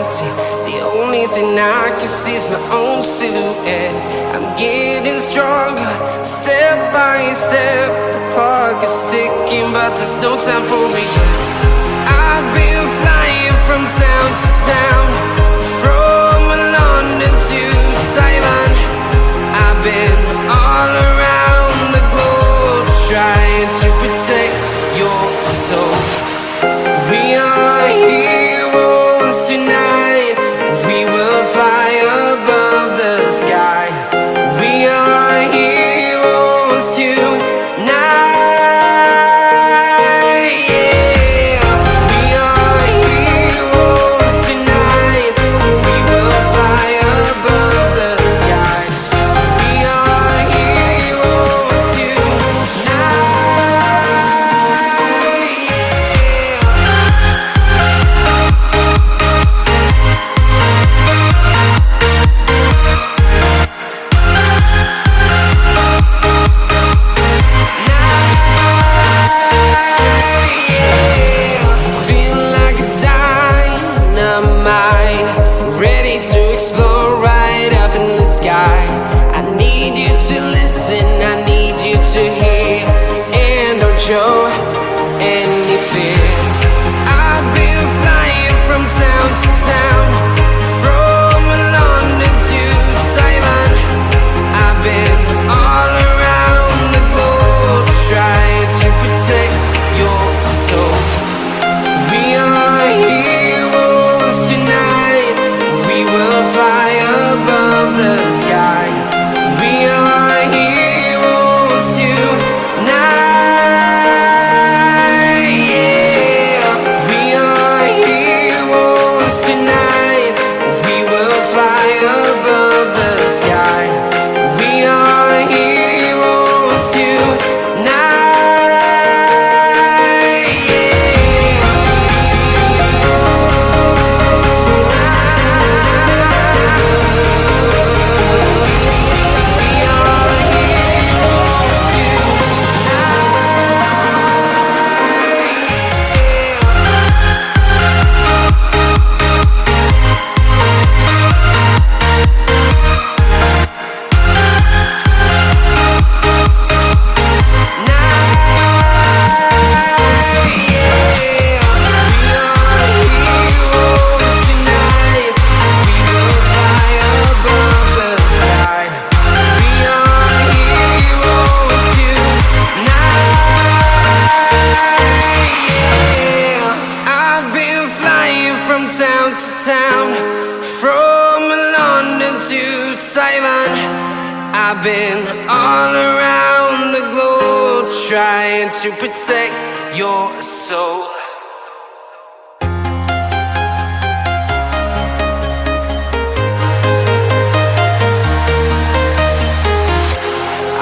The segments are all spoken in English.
empty. The only thing I can see is my own silhouette. I'm getting stronger, step by step. The clock is ticking, but there's no time for regrets. I've been flying from town to town, from London to Taiwan. I've been all around the globe, trying to protect your soul. We are heroes tonight. We will fly above the sky. We are heroes tonight. Yeah. We are heroes tonight. We will fly above the sky. We are heroes tonight. Feel like a dynamite, ready to explode right up in the sky. I need you to listen, I need you to hear, and don't show any fear. I've been flying from town to town, from London to Taiwan. I've been all around the globe, trying to protect your soul. We are heroes tonight. We will fly above the sky. We are heroes tonight. Yeah. We are heroes tonight. We will fly above the sky. We are heroes tonight. From town to town, from London to Taiwan. I've been all around the globe, trying to protect your soul.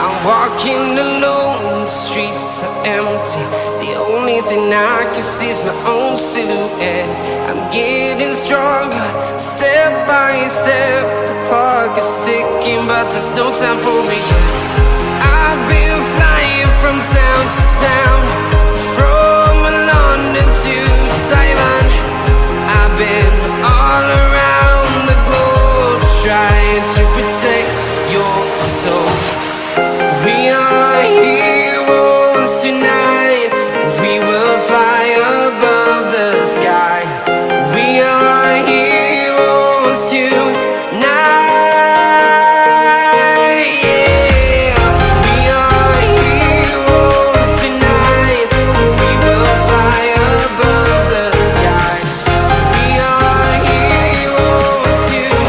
I'm walking alone, the streets are empty. The only thing I can see is my own silhouette. I'm getting stronger, step by step. The clock is ticking, but there's no time for regrets. I've been flying from town to town, from London to Taiwan. I've been all around the globe, trying to protect your soul. We are heroes tonight. We will fly above the sky. We are heroes tonight. Yeah. We are heroes tonight. We will fly above the sky. We are heroes tonight.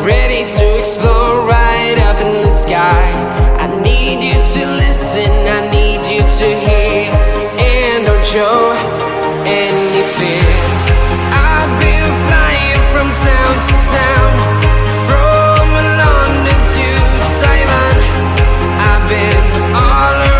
Ready to explode right up in the sky. I need you to listen, I need you to hear, and don't show any fear. I've been flying from town to town, from London to Taiwan. I've been all around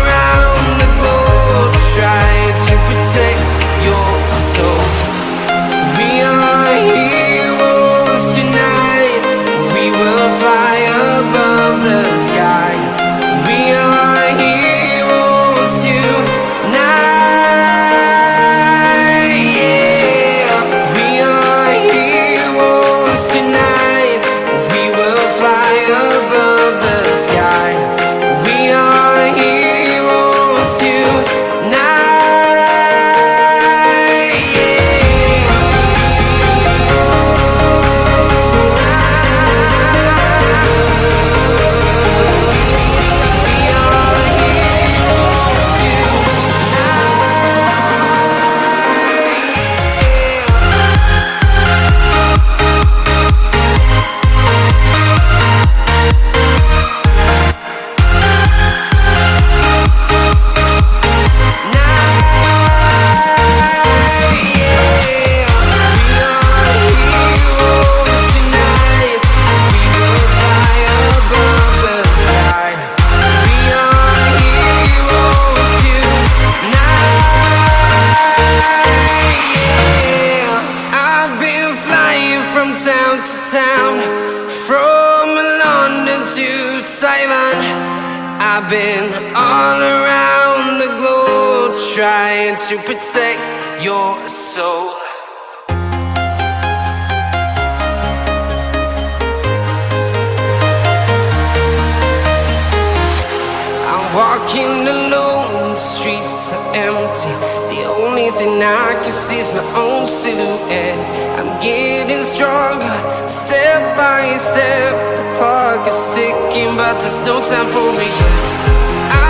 Simon. I've been all around the globe trying to protect your soul. Walking alone, the streets are empty. The only thing I can see is my own silhouette. I'm getting stronger, step by step. The clock is ticking, but there's no time for regrets.